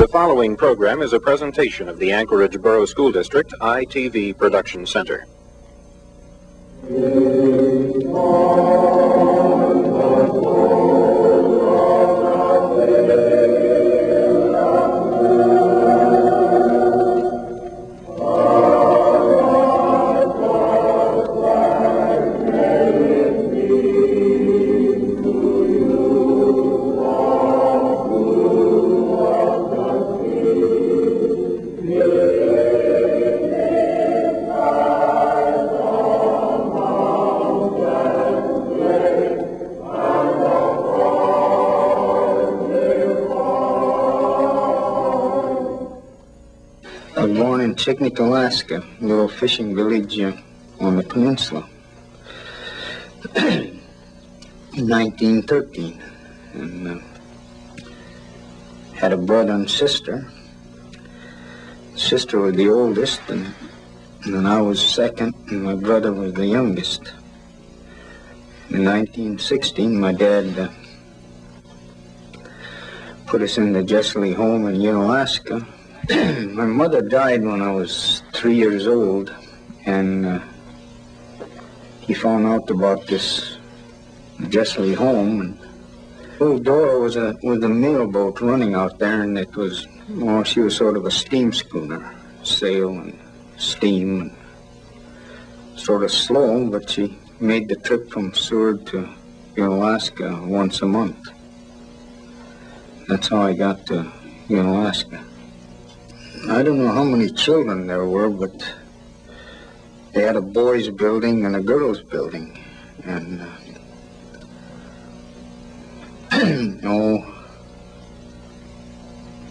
The following program is a presentation of the Anchorage Borough School District ITV Production Center. I was born in Chignik, Alaska, a little fishing village on the peninsula, in 1913, and had a brother and sister. Sister was the oldest, and then I was second, and my brother was the youngest. In 1916, my dad put us in the Jessley home in Alaska. My mother died when I was 3 years old, and he found out about this Jessley home, and old Dora was a mailboat running out there, and it was, well, she was sort of a steam schooner, sail and steam, and sort of slow, but she made the trip from Seward to Alaska once a month. That's how I got to Alaska. I don't know how many children there were, but they had a boys' building and a girls' building, and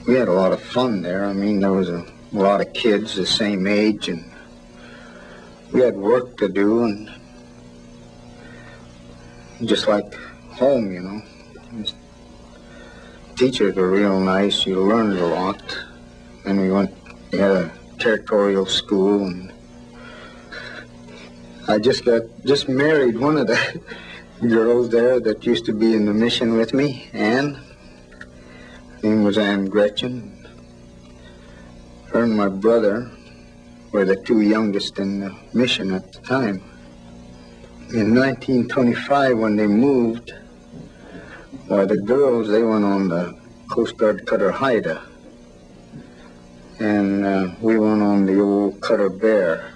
we had a lot of fun there. I mean, there was a lot of kids the same age, and we had work to do, and just like home, Teachers were real nice. You learned a lot. And we had a territorial school, and I just married one of the girls there that used to be in the mission with me, Anne. Her name was Anne Gretchen. Her and my brother were the two youngest in the mission at the time. In 1925, when they moved, the girls, they went on the Coast Guard cutter Haida. And we went on the old cutter Bear,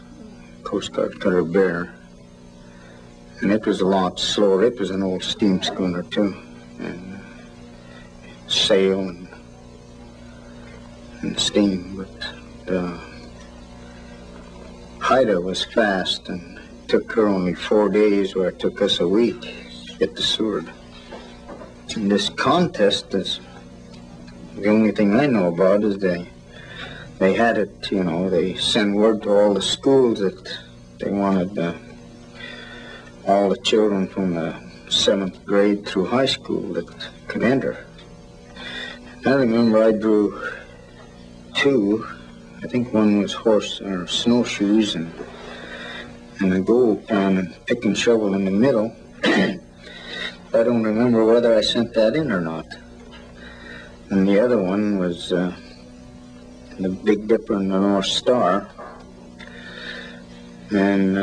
Coast Guard cutter Bear. And it was a lot slower. It was an old steam schooner, too. And sail and steam. But the Haida was fast, and it took her only 4 days, where it took us a week to get to Seward. And this contest is the only thing I know about is they had it, they sent word to all the schools that they wanted all the children from the 7th grade through high school that could enter. I remember I drew two. I think one was horse or snowshoes and a gold pan and pick and shovel in the middle. I don't remember whether I sent that in or not. And the other one was the Big Dipper and the North Star, and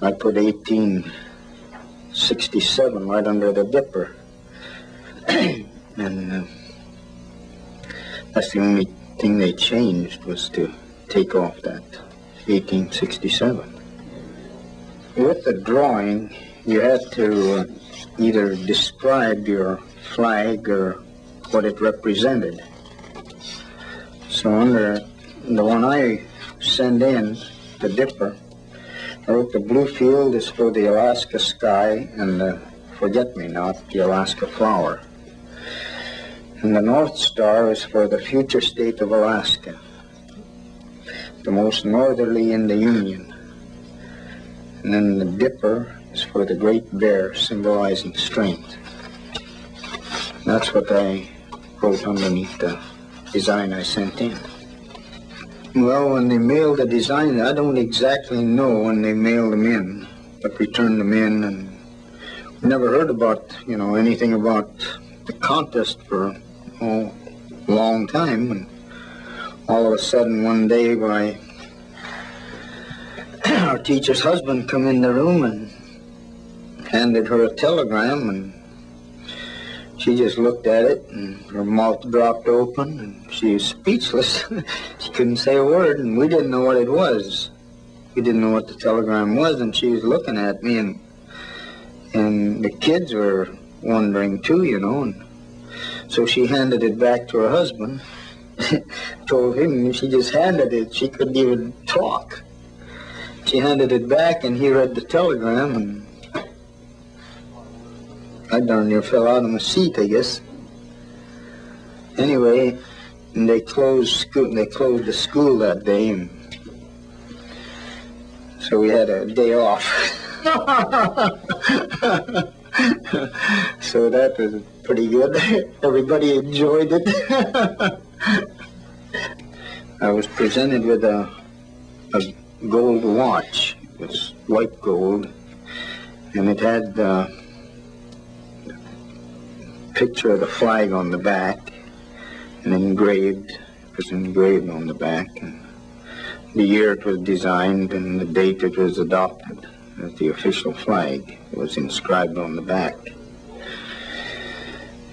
I put 1867 right under the Dipper, and that's the only thing they changed, was to take off that 1867. With the drawing, you had to either describe your flag or what it represented. So under the one I send in, the Dipper, I wrote the blue field is for the Alaska sky, and the forget-me-not, the Alaska flower. And the North Star is for the future state of Alaska, the most northerly in the Union. And then the Dipper is for the Great Bear, symbolizing strength. That's what I wrote underneath the design I sent in. Well, when they mailed the design, I don't exactly know when they mailed them in, but returned them in, and never heard about, anything about the contest for a long time. And all of a sudden one day, our teacher's husband come in the room and handed her a telegram, and she just looked at it, and her mouth dropped open, and she was speechless. She couldn't say a word, and we didn't know what it was. We didn't know what the telegram was, and she was looking at me, and the kids were wondering too, you know. And so she handed it back to her husband, told him, she just handed it. She couldn't even talk. She handed it back, and he read the telegram, and I darn near fell out of my seat, I guess. Anyway, and they closed school. They closed the school that day, and so we had a day off. So that was pretty good. Everybody enjoyed it. I was presented with a gold watch. It was white gold, and it had picture of the flag on the back, and engraved. It was engraved on the back, and the year it was designed and the date it was adopted as the official flag. It was inscribed on the back.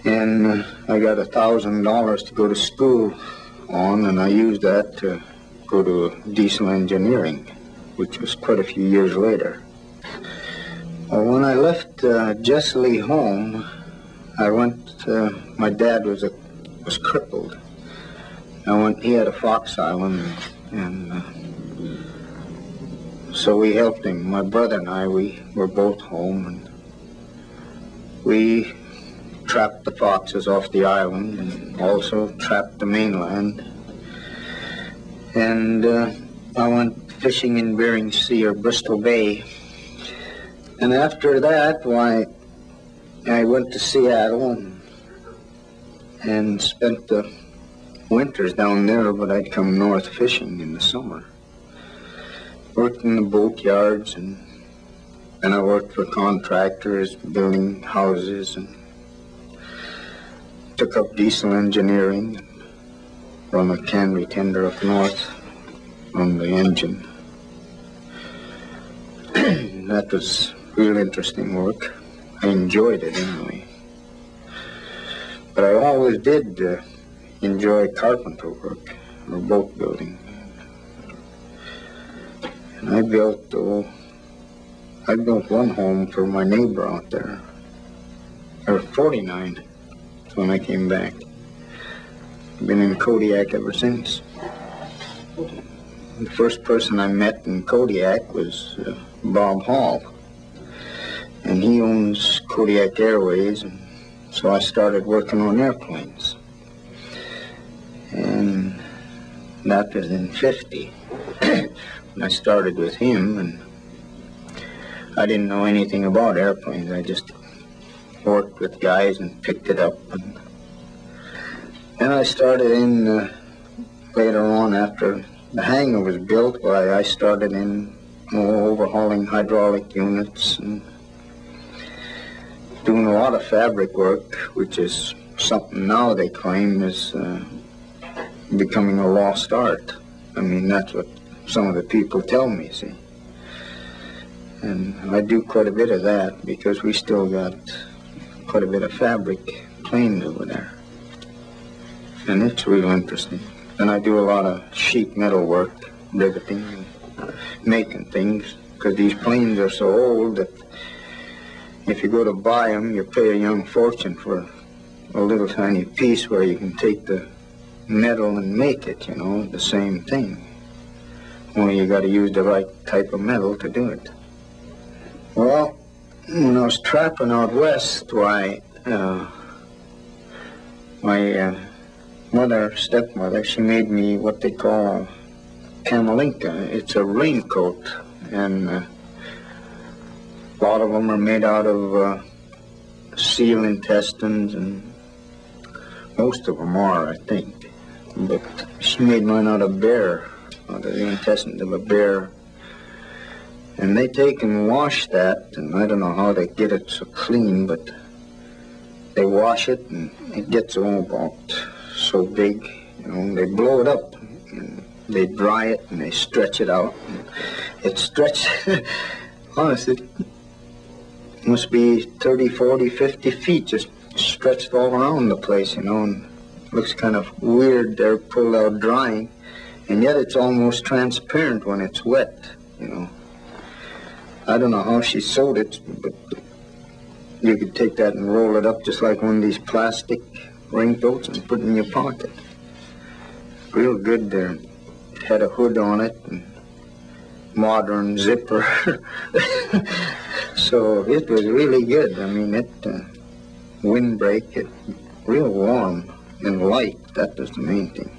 And I got $1,000 to go to school on, and I used that to go to diesel engineering, which was quite a few years later. Well, when I left Jessley home, I went, my dad was crippled. He had a Fox Island, and so we helped him. My brother and I, we were both home, and we trapped the foxes off the island and also trapped the mainland. And I went fishing in Bering Sea or Bristol Bay. And after that, why, I went to Seattle and spent the winters down there, but I'd come north fishing in the summer. Worked in the boat yards, and I worked for contractors building houses, and took up diesel engineering, run a cannery tender up north on the engine. That was real interesting work. I enjoyed it anyway. But I always did enjoy carpenter work or boat building. And I built one home for my neighbor out there. There were 49 when I came back. I've been in Kodiak ever since. The first person I met in Kodiak was Bob Hall. And he owns Kodiak Airways, and so I started working on airplanes. And that was in '50. When I started with him, and I didn't know anything about airplanes. I just worked with guys and picked it up. And I started in later on, after the hangar was built, I started in overhauling hydraulic units and doing a lot of fabric work, which is something now they claim is becoming a lost art. I mean, that's what some of the people tell me, see. And I do quite a bit of that because we still got quite a bit of fabric planes over there. And it's real interesting. And I do a lot of sheet metal work, riveting and making things, because these planes are so old that if you go to buy them, you pay a young fortune for a little tiny piece where you can take the metal and make it, you know, the same thing. Only you got to use the right type of metal to do it. Well, when I was trapping out west, my stepmother, she made me what they call a camelinka. It's a raincoat, and a lot of them are made out of seal intestines, and most of them are, I think. But she made mine out of bear, out of the intestines of a bear. And they take and wash that, and I don't know how they get it so clean, but they wash it, and it gets about so big, you know, they blow it up. they dry it and they stretch it out. It stretched, honestly, it must be 30, 40, 50 feet just stretched all around the place, you know, and it looks kind of weird there, pulled out drying, and yet it's almost transparent when it's wet, you know. I don't know how she sewed it, but you could take that and roll it up just like one of these plastic raincoats and put it in your pocket. Real good there. It had a hood on it and modern zipper. So it was really good. I mean, it windbreak, it real warm and light. That was the main thing.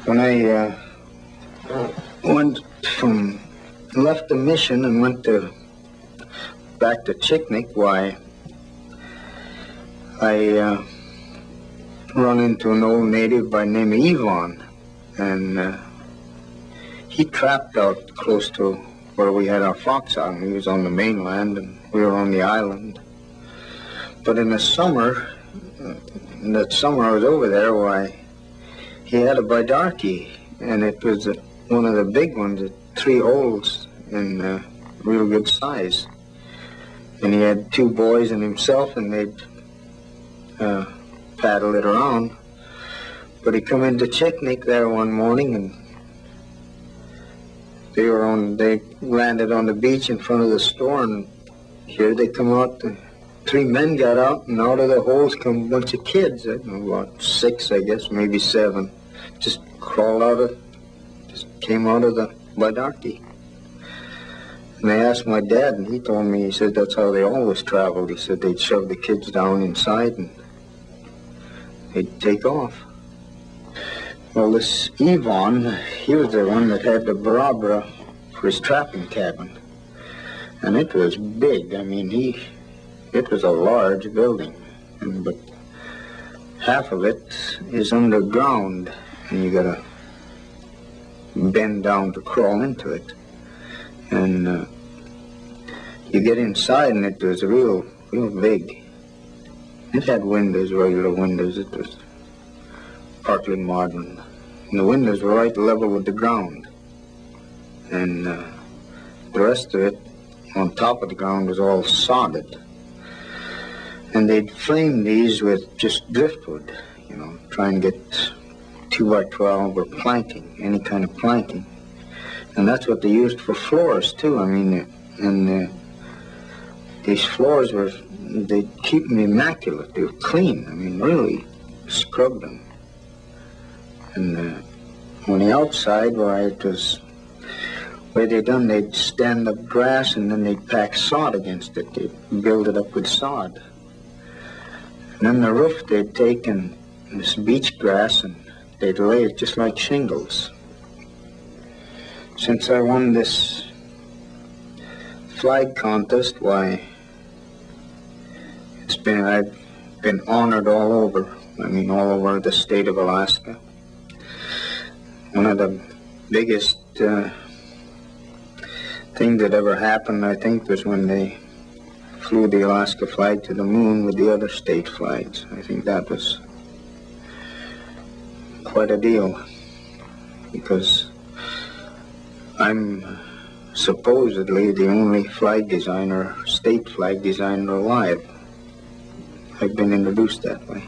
When I left the mission and went back to Chicknick, why, I run into an old native by the name of Yvonne, and he trapped out close to where we had our fox out. He was on the mainland and we were on the island. But in the summer, that summer I was over there, why, he had a bidarky, and it was one of the big ones, 3 holes in real good size. And he had 2 boys and himself, and they'd paddle it around. But he come into Chicknick there one morning, and they landed on the beach in front of the store, and here they come out. 3 men got out, and out of the holes come a bunch of kids, about 6, I guess, maybe 7. Just came out of the bidarky. And I asked my dad, and he told me, he said that's how they always traveled. He said they'd shove the kids down inside and they'd take off. Well, this Yvonne, he was the one that had the barabra for his trapping cabin. And it was big. I mean, it was a large building. But half of it is underground, and you gotta bend down to crawl into it. And you get inside, and it was real big. It had windows, regular windows. It was partly modern. And the windows were right level with the ground. And the rest of it, on top of the ground, was all sodded. And they'd frame these with just driftwood, you know, try and get 2 by 12 or planking, any kind of planking. And that's what they used for floors, too. I mean, these floors they'd keep them immaculate. They were clean. I mean, really scrubbed them. And on the outside, why, it was, where they'd stand up grass, and then they'd pack sod against it. They'd build it up with sod. And then the roof, they'd take this beach grass, and they'd lay it just like shingles. Since I won this flag contest, why, I've been honored all over. I mean, all over the state of Alaska. One of the biggest things that ever happened, I think, was when they flew the Alaska flag to the moon with the other state flags. I think that was quite a deal, because I'm supposedly the only flag designer, state flag designer alive. I've been introduced that way.